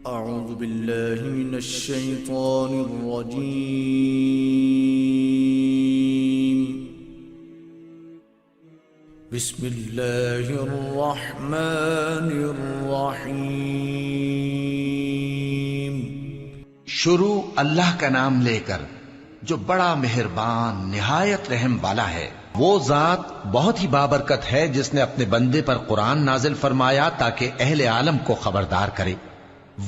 أعوذ بالله من الشيطان الرجيم. بسم الله الرحمن الرحيم. شروع اللہ کا نام لے کر جو بڑا مہربان نہایت رحم والا ہے. وہ ذات بہت ہی بابرکت ہے جس نے اپنے بندے پر قرآن نازل فرمایا تاکہ اہل عالم کو خبردار کرے.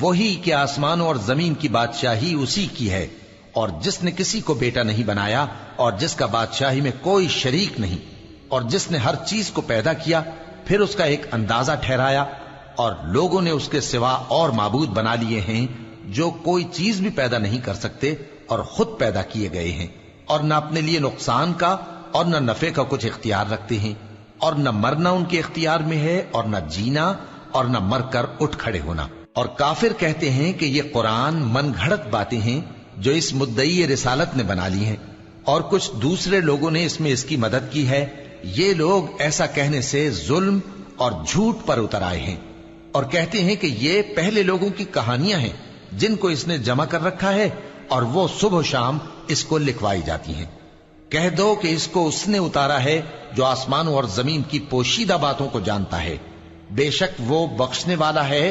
وہی کہ آسمانوں اور زمین کی بادشاہی اسی کی ہے، اور جس نے کسی کو بیٹا نہیں بنایا اور جس کا بادشاہی میں کوئی شریک نہیں، اور جس نے ہر چیز کو پیدا کیا پھر اس کا ایک اندازہ ٹھہرایا، اور لوگوں نے اس کے سوا اور معبود بنا لیے ہیں جو کوئی چیز بھی پیدا نہیں کر سکتے اور خود پیدا کیے گئے ہیں، اور نہ اپنے لیے نقصان کا اور نہ نفع کا کچھ اختیار رکھتے ہیں، اور نہ مرنا ان کے اختیار میں ہے اور نہ جینا اور نہ مر کر اٹھ کھڑے ہونا. اور کافر کہتے ہیں کہ یہ قرآن من گھڑت باتیں ہیں جو اس مدعی رسالت نے بنا لی ہیں، اور کچھ دوسرے لوگوں نے اس میں اس کی مدد کی ہے. یہ لوگ ایسا کہنے سے ظلم اور جھوٹ پر اتر آئے ہیں، اور کہتے ہیں کہ یہ پہلے لوگوں کی کہانیاں ہیں جن کو اس نے جمع کر رکھا ہے اور وہ صبح و شام اس کو لکھوائی جاتی ہیں. کہہ دو کہ اس کو اس نے اتارا ہے جو آسمانوں اور زمین کی پوشیدہ باتوں کو جانتا ہے. بے شک وہ بخشنے والا ہے،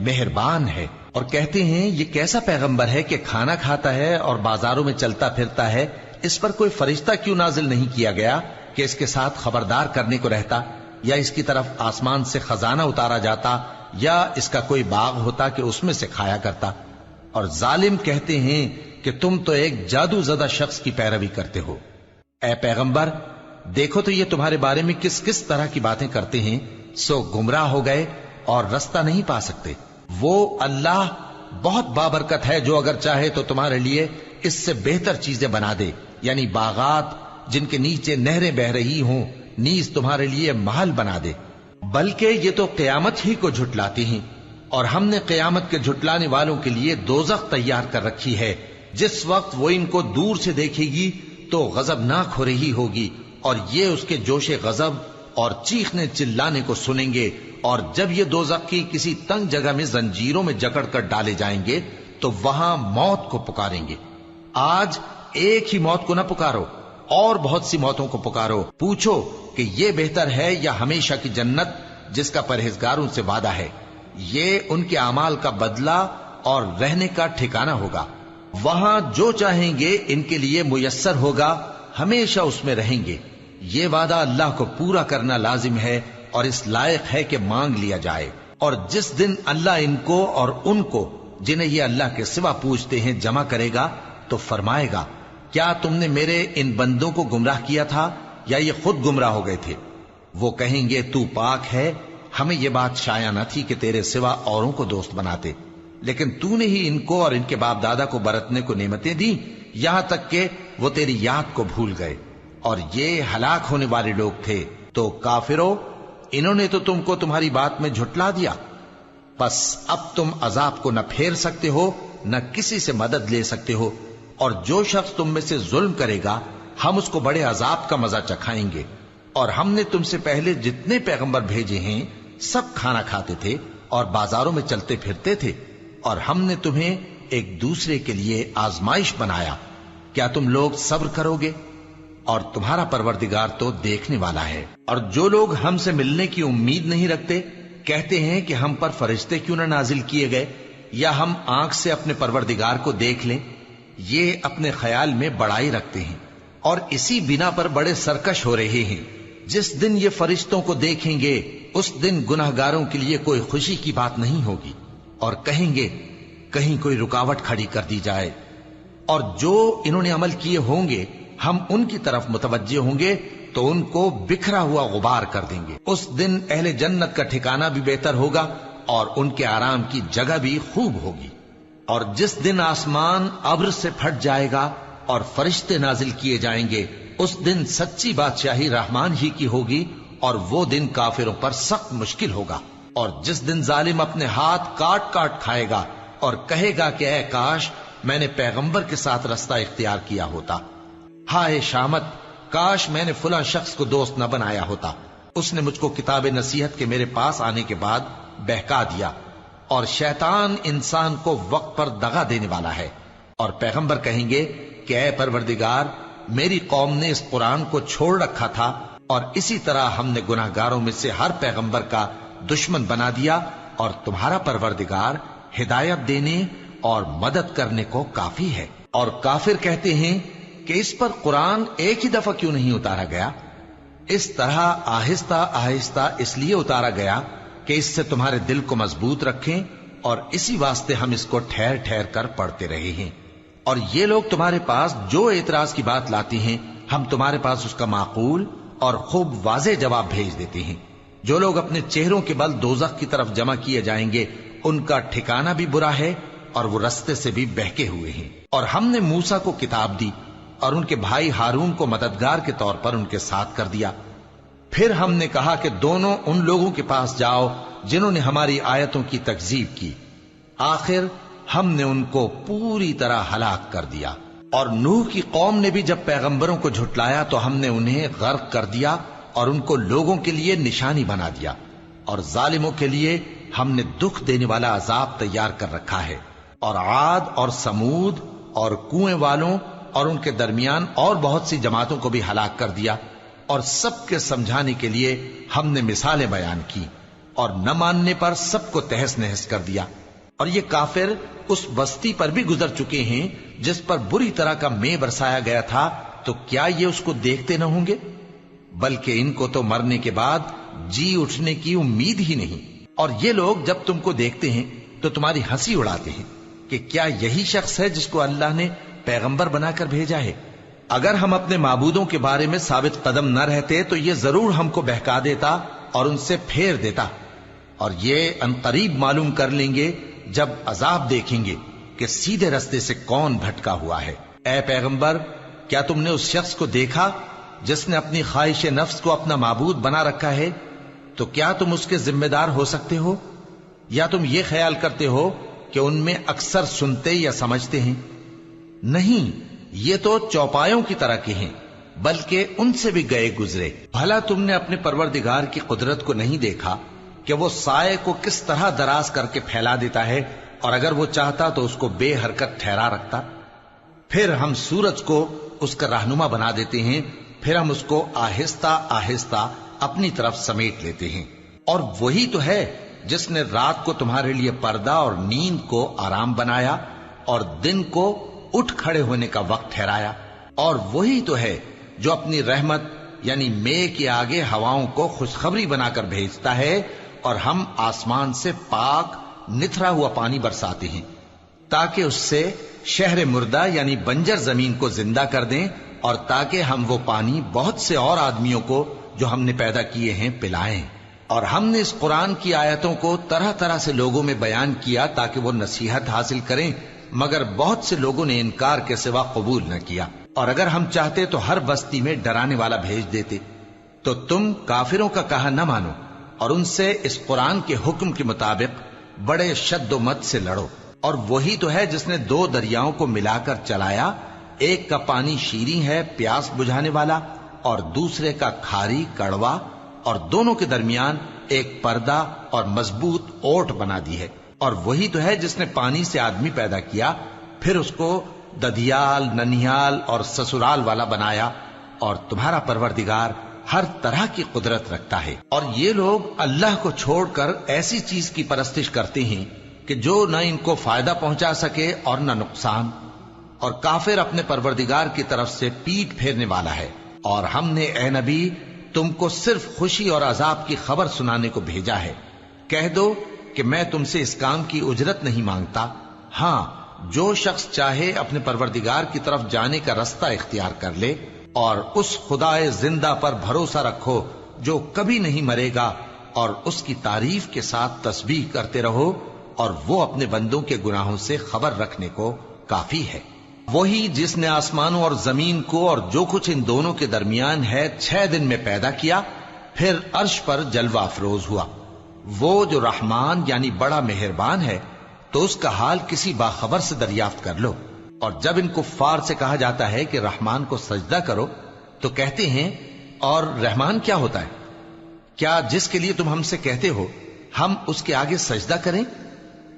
مہربان ہے. اور کہتے ہیں یہ کیسا پیغمبر ہے کہ کھانا کھاتا ہے اور بازاروں میں چلتا پھرتا ہے، اس پر کوئی فرشتہ کیوں نازل نہیں کیا گیا کہ اس کے ساتھ خبردار کرنے کو رہتا، یا اس کی طرف آسمان سے خزانہ اتارا جاتا، یا اس کا کوئی باغ ہوتا کہ اس میں سے کھایا کرتا. اور ظالم کہتے ہیں کہ تم تو ایک جادو زدہ شخص کی پیروی کرتے ہو. اے پیغمبر دیکھو تو یہ تمہارے بارے میں کس کس طرح کی باتیں کرتے ہیں، سو گمراہ ہو گئے اور رستہ نہیں پا سکتے. وہ اللہ بہت بابرکت ہے جو اگر چاہے تو تمہارے لیے اس سے بہتر چیزیں بنا دے، یعنی باغات جن کے نیچے نہریں بہ رہی ہوں نیز تمہارے لیے محل بنا دے. بلکہ یہ تو قیامت ہی کو جھٹلاتے ہیں، اور ہم نے قیامت کے جھٹلانے والوں کے لیے دوزخ تیار کر رکھی ہے. جس وقت وہ ان کو دور سے دیکھے گی تو غضبناک ہو رہی ہوگی، اور یہ اس کے جوش غضب اور چیخنے چلانے کو سنیں گے. اور جب یہ دوزخ کی کسی تنگ جگہ میں زنجیروں میں جکڑ کر ڈالے جائیں گے تو وہاں موت کو پکاریں گے. آج ایک ہی موت کو نہ پکارو، اور بہت سی موتوں کو پکارو. پوچھو کہ یہ بہتر ہے یا ہمیشہ کی جنت جس کا پرہیزگاروں سے وعدہ ہے. یہ ان کے اعمال کا بدلہ اور رہنے کا ٹھکانہ ہوگا. وہاں جو چاہیں گے ان کے لیے میسر ہوگا، ہمیشہ اس میں رہیں گے. یہ وعدہ اللہ کو پورا کرنا لازم ہے اور اس لائق ہے کہ مانگ لیا جائے. اور جس دن اللہ ان کو اور ان کو جنہیں یہ اللہ کے سوا پوچھتے ہیں جمع کرے گا تو فرمائے گا کیا تم نے میرے ان بندوں کو گمراہ کیا تھا یا یہ خود گمراہ ہو گئے تھے؟ وہ کہیں گے تو پاک ہے، ہمیں یہ بات شایع نہ تھی کہ تیرے سوا اوروں کو دوست بناتے، لیکن تو نے ہی ان کو اور ان کے باپ دادا کو برتنے کو نعمتیں دی یہاں تک کہ وہ تیری یاد کو بھول گئے، اور یہ ہلاک ہونے والے لوگ تھے. تو کافرو انہوں نے تو تم کو تمہاری بات میں جھٹلا دیا، بس اب تم عذاب کو نہ پھیر سکتے ہو نہ کسی سے مدد لے سکتے ہو. اور جو شخص تم میں سے ظلم کرے گا ہم اس کو بڑے عذاب کا مزہ چکھائیں گے. اور ہم نے تم سے پہلے جتنے پیغمبر بھیجے ہیں سب کھانا کھاتے تھے اور بازاروں میں چلتے پھرتے تھے، اور ہم نے تمہیں ایک دوسرے کے لیے آزمائش بنایا. کیا تم لوگ صبر کرو گے؟ اور تمہارا پروردگار تو دیکھنے والا ہے. اور جو لوگ ہم سے ملنے کی امید نہیں رکھتے کہتے ہیں کہ ہم پر فرشتے کیوں نہ نازل کیے گئے، یا ہم آنکھ سے اپنے پروردگار کو دیکھ لیں. یہ اپنے خیال میں بڑائی رکھتے ہیں اور اسی بنا پر بڑے سرکش ہو رہے ہیں. جس دن یہ فرشتوں کو دیکھیں گے اس دن گناہگاروں کے لیے کوئی خوشی کی بات نہیں ہوگی، اور کہیں گے کہیں کوئی رکاوٹ کھڑی کر دی جائے. اور جو انہوں نے عمل کیے ہوں گے ہم ان کی طرف متوجہ ہوں گے تو ان کو بکھرا ہوا غبار کر دیں گے. اس دن اہل جنت کا ٹھکانہ بھی بہتر ہوگا اور ان کے آرام کی جگہ بھی خوب ہوگی. اور جس دن آسمان ابر سے پھٹ جائے گا اور فرشتے نازل کیے جائیں گے اس دن سچی بادشاہی رحمان ہی کی ہوگی، اور وہ دن کافروں پر سخت مشکل ہوگا. اور جس دن ظالم اپنے ہاتھ کاٹ کاٹ کھائے گا اور کہے گا کہ اے کاش میں نے پیغمبر کے ساتھ رستہ اختیار کیا ہوتا، ہائے شامت کاش میں نے فلاں شخص کو دوست نہ بنایا ہوتا، اس نے مجھ کو کتاب نصیحت کے میرے پاس آنے کے بعد بہکا دیا. اور شیطان انسان کو وقت پر دغا دینے والا ہے۔ اور پیغمبر کہیں گے کہ اے پروردگار، میری قوم نے اس قرآن کو چھوڑ رکھا تھا اور اسی طرح ہم نے گناہگاروں میں سے ہر پیغمبر کا دشمن بنا دیا، اور تمہارا پروردگار ہدایت دینے اور مدد کرنے کو کافی ہے۔ اور کافر کہتے ہیں کہ اس پر قرآن ایک ہی دفعہ کیوں نہیں اتارا گیا؟ اس طرح آہستہ آہستہ اس لیے اتارا گیا کہ اس سے تمہارے دل کو مضبوط رکھیں، اور اسی واسطے ہم اس کو ٹھہر ٹھہر کر پڑھتے رہے ہیں۔ اور یہ لوگ تمہارے پاس جو اعتراض کی بات لاتی ہیں، ہم تمہارے پاس اس کا معقول اور خوب واضح جواب بھیج دیتے ہیں۔ جو لوگ اپنے چہروں کے بل دوزخ کی طرف جمع کیے جائیں گے، ان کا ٹھکانہ بھی برا ہے اور وہ رستے سے بھی بہکے ہوئے ہیں۔ اور ہم نے موسیٰ کو کتاب دی اور ان کے بھائی ہارون کو مددگار کے طور پر ان کے ساتھ کر دیا۔ پھر ہم نے کہا کہ دونوں ان لوگوں کے پاس جاؤ جنہوں نے ہماری آیتوں کی تکذیب کی، آخر ہم نے ان کو پوری طرح ہلاک کر دیا۔ اور نوح کی قوم نے بھی جب پیغمبروں کو جھٹلایا تو ہم نے انہیں غرق کر دیا اور ان کو لوگوں کے لیے نشانی بنا دیا، اور ظالموں کے لیے ہم نے دکھ دینے والا عذاب تیار کر رکھا ہے۔ اور عاد اور سمود اور کنویں والوں اور ان کے درمیان اور بہت سی جماعتوں کو بھی ہلاک کر دیا، اور سب کے سمجھانے کے لیے ہم نے مثالیں بیان کی، اور نہ ماننے پر سب کو تہس نہس کر دیا۔ اور یہ کافر اس بستی پر بھی گزر چکے ہیں جس پر بری طرح کا مے برسایا گیا تھا، تو کیا یہ اس کو دیکھتے نہ ہوں گے؟ بلکہ ان کو تو مرنے کے بعد جی اٹھنے کی امید ہی نہیں۔ اور یہ لوگ جب تم کو دیکھتے ہیں تو تمہاری ہنسی اڑاتے ہیں کہ کیا یہی شخص ہے جس کو اللہ نے پیغمبر بنا کر بھیجا ہے؟ اگر ہم اپنے معبودوں کے بارے میں ثابت قدم نہ رہتے تو یہ ضرور ہم کو بہکا دیتا اور ان سے پھیر دیتا، اور یہ عنقریب معلوم کر لیں گے جب عذاب دیکھیں گے کہ سیدھے رستے سے کون بھٹکا ہوا ہے۔ اے پیغمبر، کیا تم نے اس شخص کو دیکھا جس نے اپنی خواہش نفس کو اپنا معبود بنا رکھا ہے؟ تو کیا تم اس کے ذمہ دار ہو سکتے ہو؟ یا تم یہ خیال کرتے ہو کہ ان میں اکثر سنتے یا سمجھتے ہیں؟ نہیں، یہ تو چوپایوں کی طرح کے ہیں، بلکہ ان سے بھی گئے گزرے۔ بھلا تم نے اپنے پروردگار کی قدرت کو نہیں دیکھا کہ وہ سائے کو کس طرح دراز کر کے پھیلا دیتا ہے، اور اگر وہ چاہتا تو اس کو بے حرکت ٹھہرا رکھتا؟ پھر ہم سورج کو اس کا رہنما بنا دیتے ہیں، پھر ہم اس کو آہستہ آہستہ اپنی طرف سمیٹ لیتے ہیں۔ اور وہی تو ہے جس نے رات کو تمہارے لیے پردہ اور نیند کو آرام بنایا اور دن کو اٹھ کھڑے ہونے کا وقت ٹھہرایا۔ اور وہی تو ہے جو اپنی رحمت یعنی مے کے آگے ہواؤں کو خوشخبری بنا کر بھیجتا ہے، اور ہم آسمان سے پاک نتھرا ہوا پانی برساتے ہیں تاکہ اس سے شہر مردہ یعنی بنجر زمین کو زندہ کر دیں، اور تاکہ ہم وہ پانی بہت سے اور آدمیوں کو جو ہم نے پیدا کیے ہیں پلائیں۔ اور ہم نے اس قرآن کی آیتوں کو طرح طرح سے لوگوں میں بیان کیا تاکہ وہ نصیحت حاصل کریں، مگر بہت سے لوگوں نے انکار کے سوا قبول نہ کیا۔ اور اگر ہم چاہتے تو ہر بستی میں ڈرانے والا بھیج دیتے۔ تو تم کافروں کا کہا نہ مانو اور ان سے اس قرآن کے حکم کے مطابق بڑے شد و مت سے لڑو۔ اور وہی تو ہے جس نے دو دریاؤں کو ملا کر چلایا، ایک کا پانی شیریں ہے پیاس بجھانے والا، اور دوسرے کا کھاری کڑوا، اور دونوں کے درمیان ایک پردہ اور مضبوط اوٹ بنا دی ہے۔ اور وہی تو ہے جس نے پانی سے آدمی پیدا کیا، پھر اس کو ددیال، ننیال اور سسرال والا بنایا، اور تمہارا پروردگار ہر طرح کی قدرت رکھتا ہے۔ اور یہ لوگ اللہ کو چھوڑ کر ایسی چیز کی پرستش کرتے ہیں کہ جو نہ ان کو فائدہ پہنچا سکے اور نہ نقصان، اور کافر اپنے پروردگار کی طرف سے پیٹ پھیرنے والا ہے۔ اور ہم نے اے نبی تم کو صرف خوشی اور عذاب کی خبر سنانے کو بھیجا ہے۔ کہہ دو کہ میں تم سے اس کام کی اجرت نہیں مانگتا، ہاں جو شخص چاہے اپنے پروردگار کی طرف جانے کا رستہ اختیار کر لے، اور اس خدائے زندہ پر بھروسہ رکھو جو کبھی نہیں مرے گا، اور اس کی تعریف کے ساتھ تسبیح کرتے رہو، اور وہ اپنے بندوں کے گناہوں سے خبر رکھنے کو کافی ہے۔ وہی جس نے آسمانوں اور زمین کو اور جو کچھ ان دونوں کے درمیان ہے 6 دن میں پیدا کیا، پھر عرش پر جلوہ افروز ہوا۔ وہ جو رحمان یعنی بڑا مہربان ہے، تو اس کا حال کسی باخبر سے دریافت کر لو۔ اور جب ان کفار سے کہا جاتا ہے کہ رحمان کو سجدہ کرو تو کہتے ہیں اور رحمان کیا ہوتا ہے؟ کیا جس کے لیے تم ہم سے کہتے ہو ہم اس کے آگے سجدہ کریں؟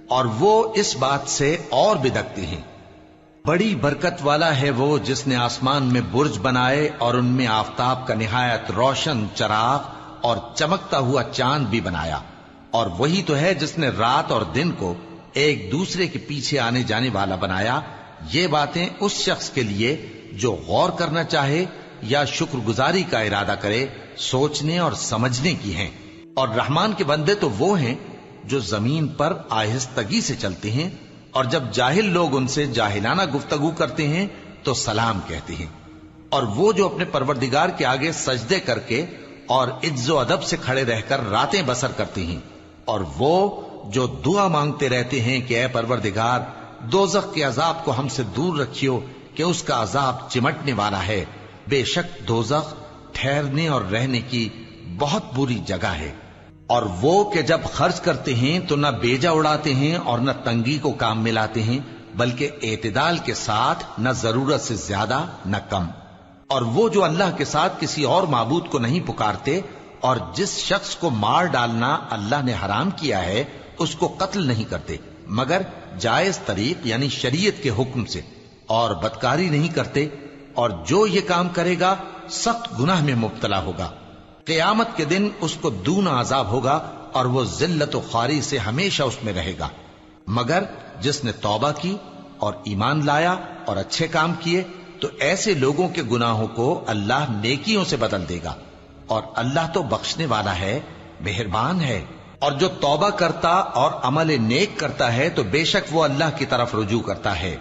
اور وہ اس بات سے اور بدکتے ہیں۔ بڑی برکت والا ہے وہ جس نے آسمان میں برج بنائے اور ان میں آفتاب کا نہایت روشن چراغ اور چمکتا ہوا چاند بھی بنایا، اور وہی تو ہے جس نے رات اور دن کو ایک دوسرے کے پیچھے آنے جانے والا بنایا۔ یہ باتیں اس شخص کے لیے جو غور کرنا چاہے یا شکر گزاری کا ارادہ کرے سوچنے اور سمجھنے کی ہیں۔ اور رحمان کے بندے تو وہ ہیں جو زمین پر آہستگی سے چلتے ہیں، اور جب جاہل لوگ ان سے جاہلانہ گفتگو کرتے ہیں تو سلام کہتے ہیں۔ اور وہ جو اپنے پروردگار کے آگے سجدے کر کے اور عز و ادب سے کھڑے رہ کر راتیں بسر کرتے ہیں، اور وہ جو دعا مانگتے رہتے ہیں کہ اے پروردگار دوزخ کے عذاب کو ہم سے دور رکھیو کہ اس کا عذاب چمٹنے والا ہے۔ بے شک دوزخ ٹھہرنے اور رہنے کی بہت بری جگہ ہے۔ اور وہ کہ جب خرچ کرتے ہیں تو نہ بیجا اڑاتے ہیں اور نہ تنگی کو کام میں لاتے ہیں، بلکہ اعتدال کے ساتھ، نہ ضرورت سے زیادہ نہ کم۔ اور وہ جو اللہ کے ساتھ کسی اور معبود کو نہیں پکارتے، اور جس شخص کو مار ڈالنا اللہ نے حرام کیا ہے اس کو قتل نہیں کرتے مگر جائز طریق یعنی شریعت کے حکم سے، اور بدکاری نہیں کرتے، اور جو یہ کام کرے گا سخت گناہ میں مبتلا ہوگا۔ قیامت کے دن اس کو دونا عذاب ہوگا اور وہ ذلت و خواری سے ہمیشہ اس میں رہے گا، مگر جس نے توبہ کی اور ایمان لایا اور اچھے کام کیے تو ایسے لوگوں کے گناہوں کو اللہ نیکیوں سے بدل دے گا، اور اللہ تو بخشنے والا ہے، مہربان ہے۔ اور جو توبہ کرتا اور عمل نیک کرتا ہے تو بے شک وہ اللہ کی طرف رجوع کرتا ہے۔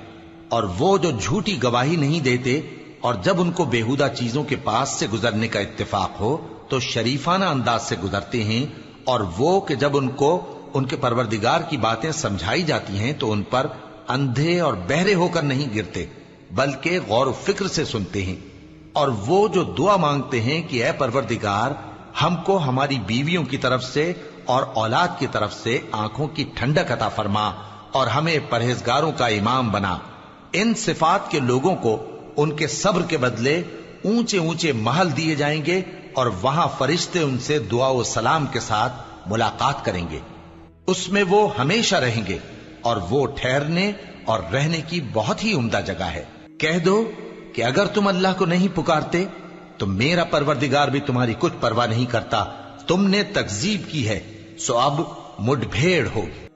اور وہ جو جھوٹی گواہی نہیں دیتے اور جب ان کو بیہودہ چیزوں کے پاس سے گزرنے کا اتفاق ہو تو شریفانہ انداز سے گزرتے ہیں، اور وہ کہ جب ان کو ان کے پروردگار کی باتیں سمجھائی جاتی ہیں تو ان پر اندھے اور بہرے ہو کر نہیں گرتے بلکہ غور و فکر سے سنتے ہیں۔ اور وہ جو دعا مانگتے ہیں کہ اے پروردگار ہم کو ہماری بیویوں کی طرف سے اور اولاد کی طرف سے آنکھوں کی ٹھنڈک عطا فرما اور ہمیں پرہیزگاروں کا امام بنا، ان صفات کے لوگوں کو ان کے صبر کے بدلے اونچے اونچے محل دیے جائیں گے، اور وہاں فرشتے ان سے دعا و سلام کے ساتھ ملاقات کریں گے، اس میں وہ ہمیشہ رہیں گے، اور وہ ٹھہرنے اور رہنے کی بہت ہی عمدہ جگہ ہے۔ کہہ دو کہ اگر تم اللہ کو نہیں پکارتے تو میرا پروردگار بھی تمہاری کچھ پرواہ نہیں کرتا، تم نے تکذیب کی ہے سو اب مڈ بھیڑ ہوگی۔